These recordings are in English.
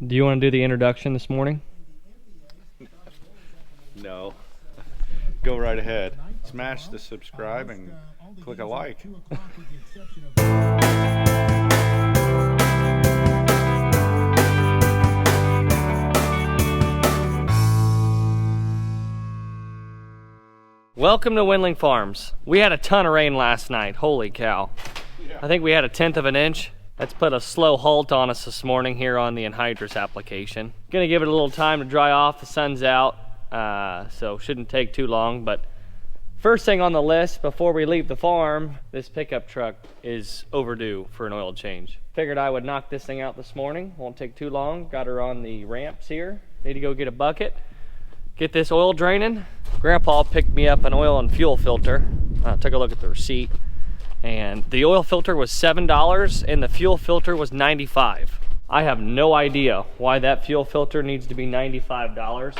Do you want to do the introduction this morning? No. Go right ahead. Smash the subscribe and click a like. Welcome to Wendling Farms. We had a ton of rain last night. Holy cow. I think we had 1/10 of an inch. That's put a slow halt on us this morning here on the anhydrous application. Gonna give it a little time to dry off. The sun's out, so shouldn't take too long. But first thing on the list before we leave the farm, this pickup truck is overdue for an oil change. Figured I would knock this thing out this morning. Won't take too long. Got her on the ramps here. Need to go get a bucket, get this oil draining. Grandpa picked me up an oil and fuel filter. Took a look at the receipt, and the oil filter was $7 and the fuel filter was $95. I have no idea why that fuel filter needs to be $95.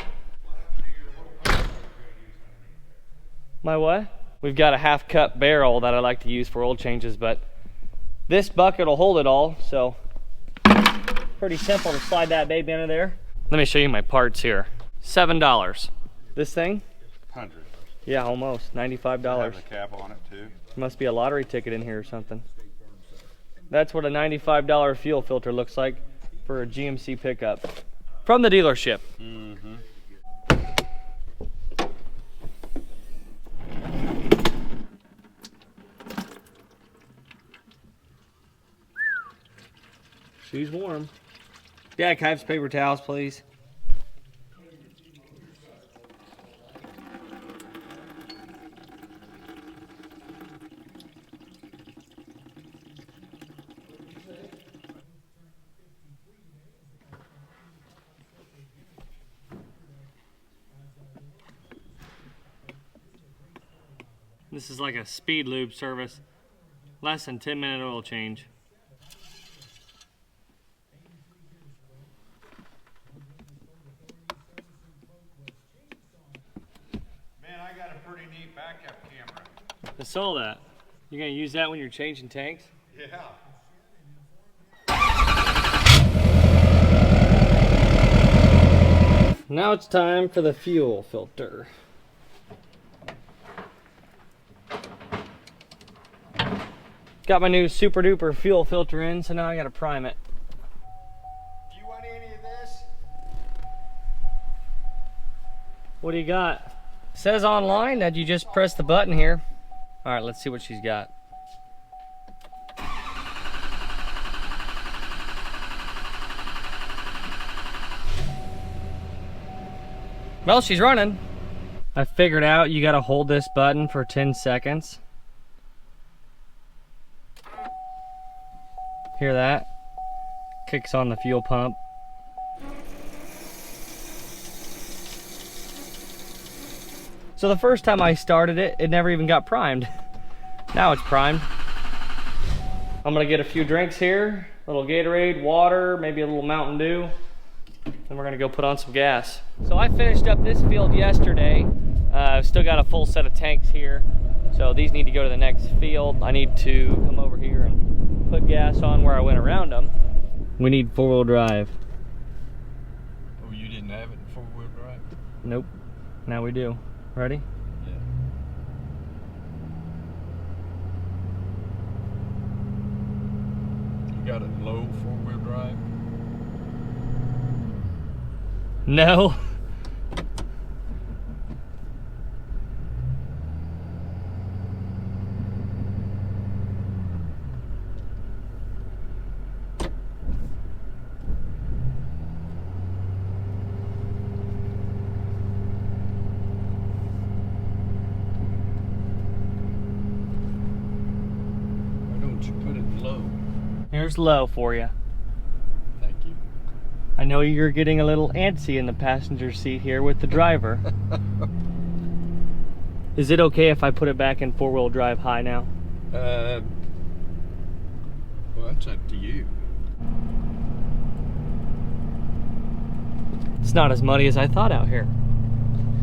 My what? We've got a half-cup barrel that I like to use for oil changes, but this bucket will hold it all, so pretty simple to slide that baby under there. Let me show you my parts here. $7. This thing? 100. Yeah, almost. $95. Have a cap on it too. Must be a lottery ticket in here or something. That's what a $95 fuel filter looks like for a GMC pickup from the dealership. Mm-hmm. She's warm. Yeah, can I have some paper towels, please? This is like a speed lube service. Less than 10-minute oil change. Man, I got a pretty neat backup camera. I saw that. You gonna use that when you're changing tanks? Yeah. Now it's time for the fuel filter. Got my new super duper fuel filter in, so now I gotta prime it. Do you want any of this? What do you got? It says online that you just press the button here. All right, let's see what she's got. Well, she's running. I figured out you gotta hold this button for 10 seconds. Hear that? Kicks on the fuel pump. So the first time I started it, it never even got primed. Now it's primed. I'm gonna get a few drinks here. A little Gatorade, water, maybe a little Mountain Dew. Then we're gonna go put on some gas. So I finished up this field yesterday. I've still got a full set of tanks here. So these need to go to the next field. I need to come over here and put gas on where I went around them. We need 4-wheel drive. Oh, you didn't have it in 4-wheel drive? Nope. Now we do. Ready? Yeah. You got it low 4-wheel drive? No. Put it low. Here's low for you. Thank you. I know you're getting a little antsy in the passenger seat here with the driver. Is it okay if I put it back in 4-wheel drive high now? Well, that's up to you. It's not as muddy as I thought out here.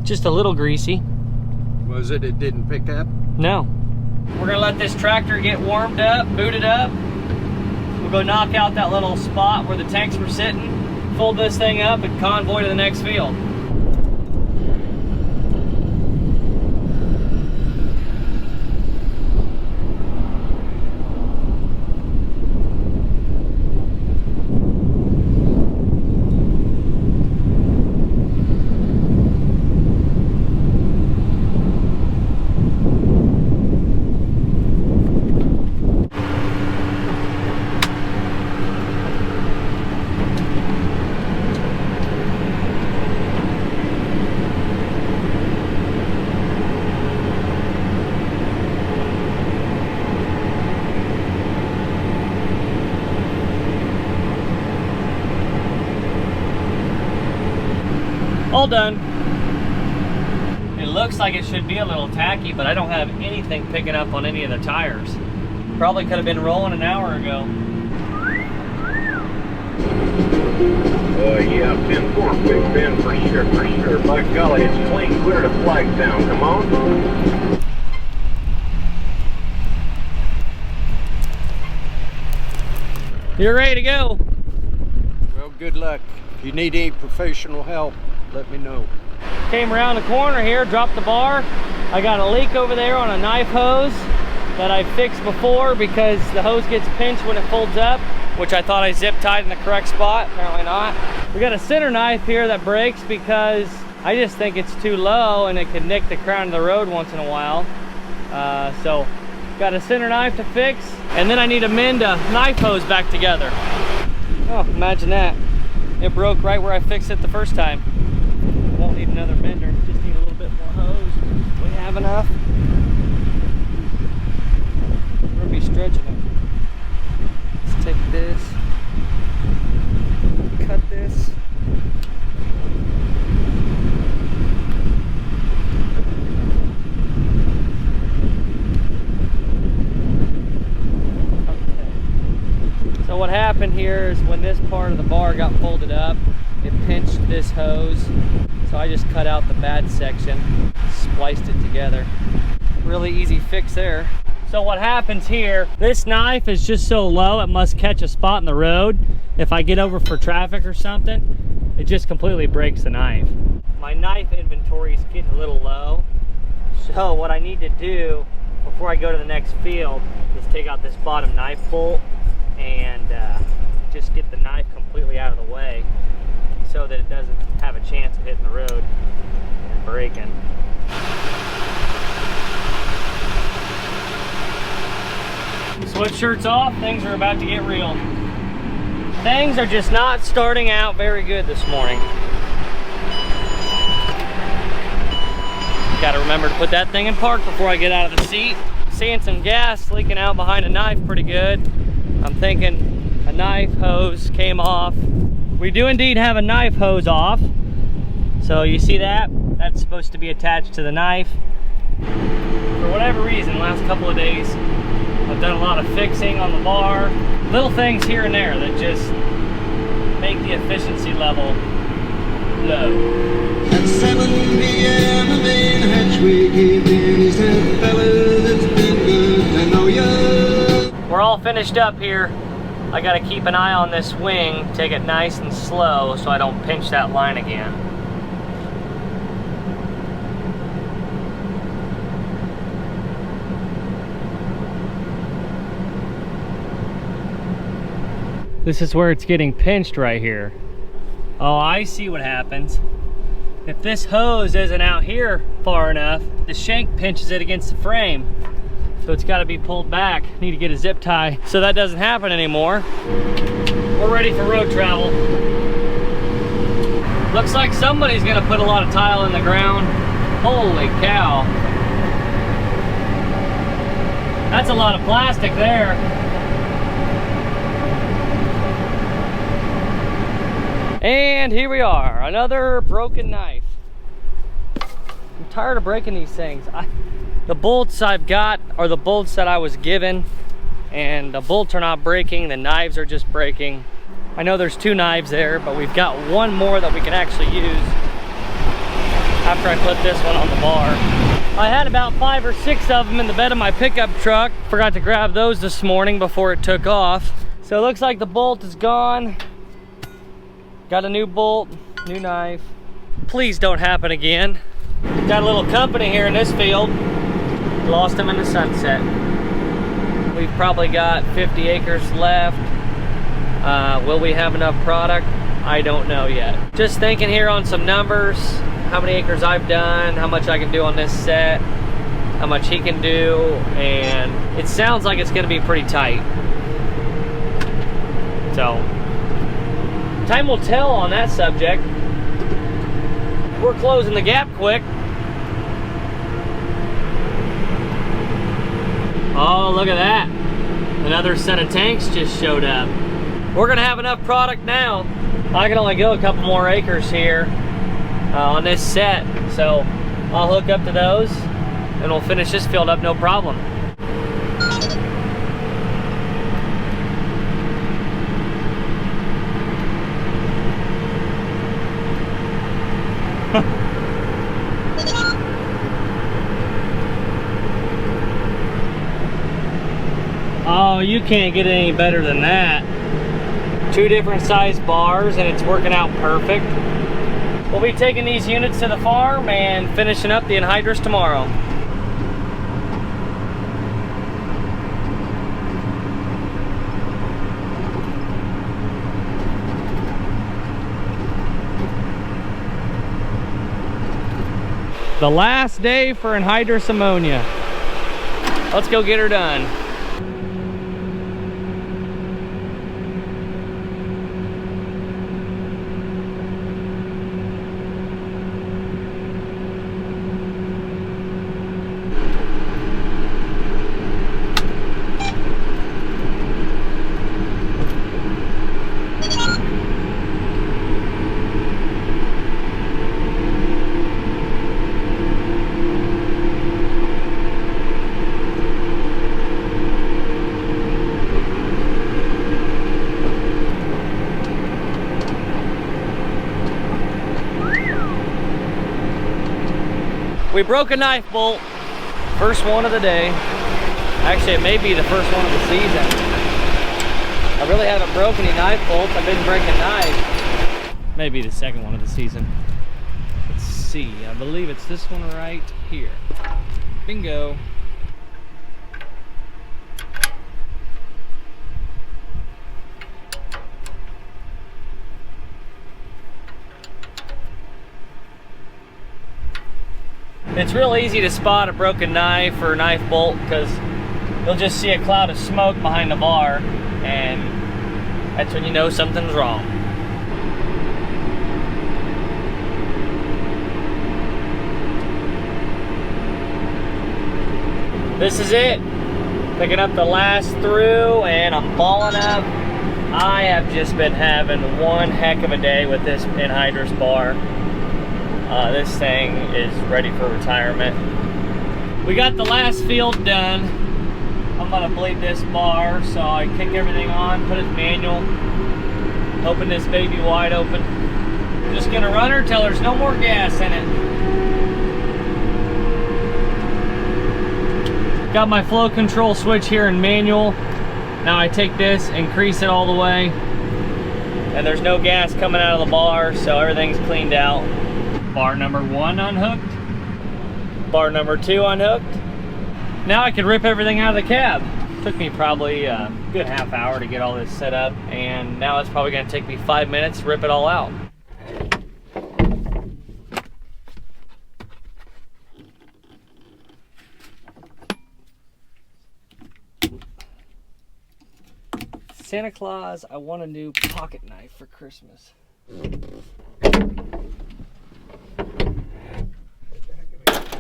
Just a little greasy. Was it? It didn't pick up? No. We're gonna let this tractor get warmed up, booted up. We'll go knock out that little spot where the tanks were sitting, fold this thing up and convoy to the next field. All done. It looks like it should be a little tacky, but I don't have anything picking up on any of the tires. Probably could have been rolling an hour ago. Yeah, 10-4, Big Ben, for sure. By golly, it's clean clear to Flagtown. Come on. You're ready to go. Well, good luck. If you need any professional help, let me know. Came around the corner here, dropped the bar. I got a leak over there on a knife hose that I fixed before because the hose gets pinched when it folds up, which I thought I zip tied in the correct spot, apparently not. We got a center knife here that breaks because I just think it's too low and it could nick the crown of the road once in a while. So got a center knife to fix, and then I need to mend a knife hose back together. Oh, imagine that. It broke right where I fixed it the first time. Won't need another mender, just need a little bit more hose. We have enough. We're gonna be stretching it. Let's take this, cut this. Okay. So what happened here is when this part of the bar got folded up, it pinched this hose. So I just cut out the bad section, spliced it together. Really easy fix there. So what happens here, this knife is just so low, it must catch a spot in the road. If I get over for traffic or something, it just completely breaks the knife. My knife inventory is getting a little low. So what I need to do before I go to the next field is take out this bottom knife bolt and just get the knife completely out of the way, so that it doesn't have a chance of hitting the road and breaking. Sweatshirt's off, things are about to get real. Things are just not starting out very good this morning. Gotta remember to put that thing in park before I get out of the seat. Seeing some gas leaking out behind a knife pretty good. I'm thinking a knife hose came off. We do indeed have a knife hose off. So you see that? That's supposed to be attached to the knife. For whatever reason, last couple of days, I've done a lot of fixing on the bar. Little things here and there that just make the efficiency level low. At 7 p.m. the main hatchway gave in. He said, fellas, it's been good to know ya. We're all finished up here. I gotta keep an eye on this wing, take it nice and slow so I don't pinch that line again. This is where it's getting pinched right here. Oh, I see what happens. If this hose isn't out here far enough, the shank pinches it against the frame. So it's got to be pulled back. Need to get a zip tie so that doesn't happen anymore. We're ready for road travel. Looks like somebody's gonna put a lot of tile in the ground. Holy cow. That's a lot of plastic there. And here we are, another broken knife. I'm tired of breaking these things. The bolts I've got are the bolts that I was given, and the bolts are not breaking, the knives are just breaking. I know there's two knives there, but we've got one more that we can actually use after I put this one on the bar. I had about 5 or 6 of them in the bed of my pickup truck. Forgot to grab those this morning before it took off. So it looks like the bolt is gone. Got a new bolt, new knife. Please don't happen again. Got a little company here in this field. Lost them in the sunset. We've probably got 50 acres left. Will we have enough product? I don't know yet. Just thinking here on some numbers, how many acres I've done, how much I can do on this set, how much he can do, and it sounds like it's gonna be pretty tight. So, time will tell on that subject. We're closing the gap quick. Oh, look at that. Another set of tanks just showed up. We're gonna have enough product now. I can only go a couple more acres here on this set, so I'll hook up to those and we'll finish this field up no problem. Oh, you can't get any better than that. 2 different size bars and it's working out perfect. We'll be taking these units to the farm and finishing up the anhydrous tomorrow. The last day for anhydrous ammonia. Let's go get her done. We broke a knife bolt, first one of the day. Actually, it may be the first one of the season. I really haven't broken any knife bolts. I've been breaking knives. Maybe the second one of the season. Let's see, I believe it's this one right here. Bingo. It's real easy to spot a broken knife or knife bolt because you'll just see a cloud of smoke behind the bar, and that's when you know something's wrong. This is it. Picking up the last through and I'm balling up. I have just been having one heck of a day with this anhydrous bar. This thing is ready for retirement. We got the last field done. I'm gonna bleed this bar, so I kick everything on, put it manual, open this baby wide open. I'm just gonna run her till there's no more gas in it. Got my flow control switch here in manual. Now I take this, increase it all the way, and there's no gas coming out of the bar, so everything's cleaned out. Bar number 1 unhooked. Bar number 2 unhooked. Now I can rip everything out of the cab. Took me probably a good half hour to get all this set up, and now it's probably gonna take me 5 minutes to rip it all out. Santa Claus, I want a new pocket knife for Christmas.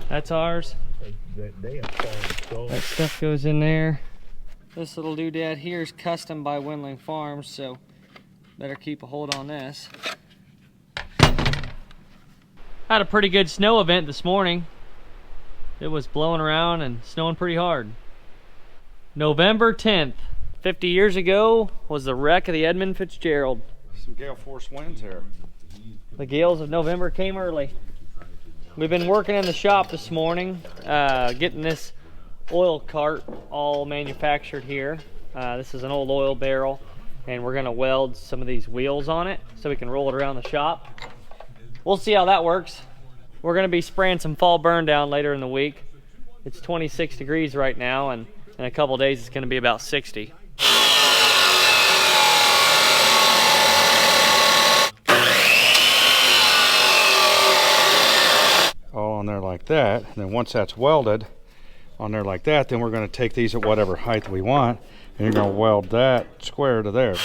That's ours. That stuff goes in there. This little doodad here is custom by Wendling Farms, so better keep a hold on this. Had a pretty good snow event this morning. It was blowing around and snowing pretty hard. November 10th, 50 years ago, was the wreck of the Edmund Fitzgerald. Some gale force winds here. The gales of November came early. We've been working in the shop this morning, getting this oil cart all manufactured here. This is an old oil barrel. and we're gonna weld some of these wheels on it so we can roll it around the shop. We'll see how that works. We're gonna be spraying some fall burn down later in the week. It's 26 degrees right now, and in a couple days it's gonna be about 60. All on there like that, and then once that's welded on there like that, then we're going to take these at whatever height we want, and you're going to weld that square to there.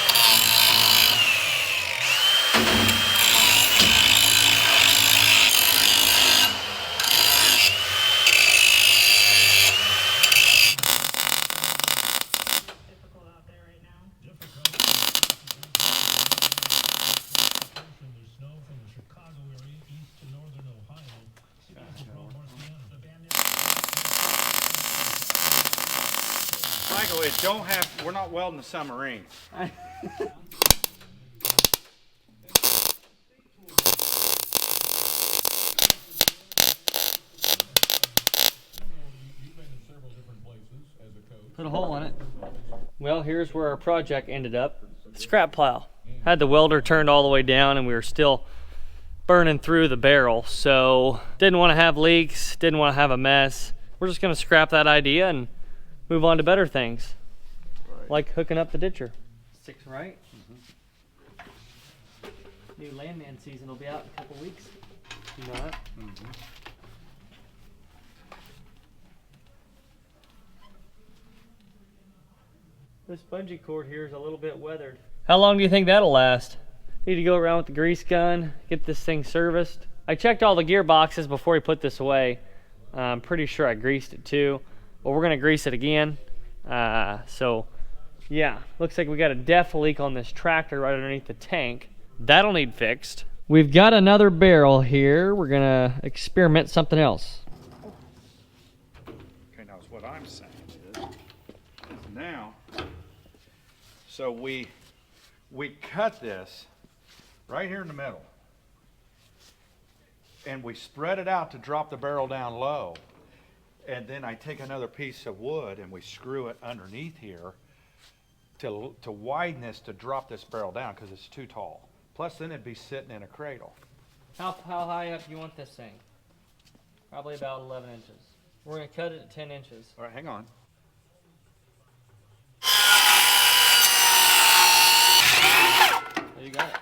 Michael, it don't have, we're not welding the submarine. Put a hole in it. Well, here's where our project ended up. Scrap pile. Had the welder turned all the way down and we were still burning through the barrel. So didn't want to have leaks, didn't want to have a mess. We're just gonna scrap that idea and move on to better things. Right. Like hooking up the ditcher. 6, right? New landman season will be out in a couple weeks. You know that? This bungee cord here is a little bit weathered. How long do you think that'll last? Need to go around with the grease gun, get this thing serviced. I checked all the gearboxes before we put this away. I'm pretty sure I greased it too, but we're gonna grease it again. So yeah, looks like we got a def leak on this tractor right underneath the tank. That'll need fixed. We've got another barrel here. We're gonna experiment something else. Okay, now what I'm saying is now, so we cut this right here in the middle, and we spread it out to drop the barrel down low, and then I take another piece of wood and we screw it underneath here to widen this to drop this barrel down because it's too tall. Plus then it'd be sitting in a cradle. How high up do you want this thing? Probably about 11 inches. We're gonna cut it at 10 inches. All right, hang on. There you got it.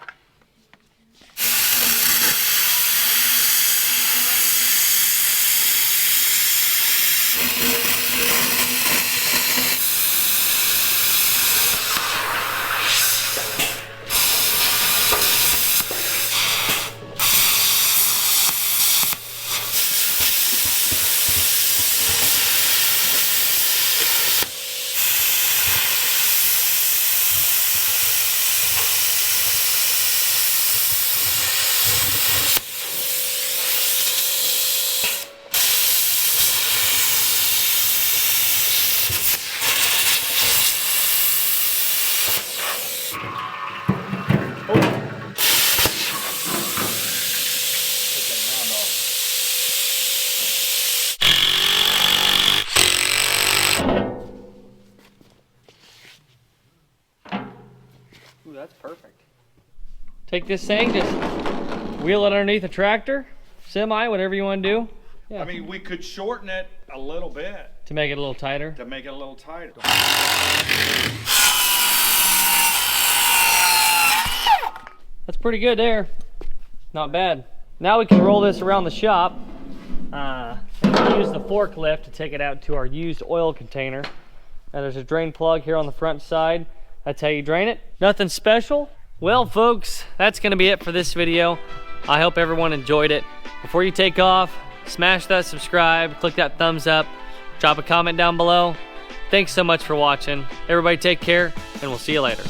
Ooh, that's perfect. Take this thing, just wheel it underneath a tractor, semi, whatever you want to do. Yeah. I mean, we could shorten it a little bit. To make it a little tighter? To make it a little tighter. That's pretty good there. Not bad. Now we can roll this around the shop. Use the forklift to take it out to our used oil container. Now there's a drain plug here on the front side. That's how you drain it. Nothing special. Well, folks, that's gonna be it for this video. I hope everyone enjoyed it. Before you take off, smash that subscribe, click that thumbs up, drop a comment down below. Thanks so much for watching. Everybody take care, and we'll see you later.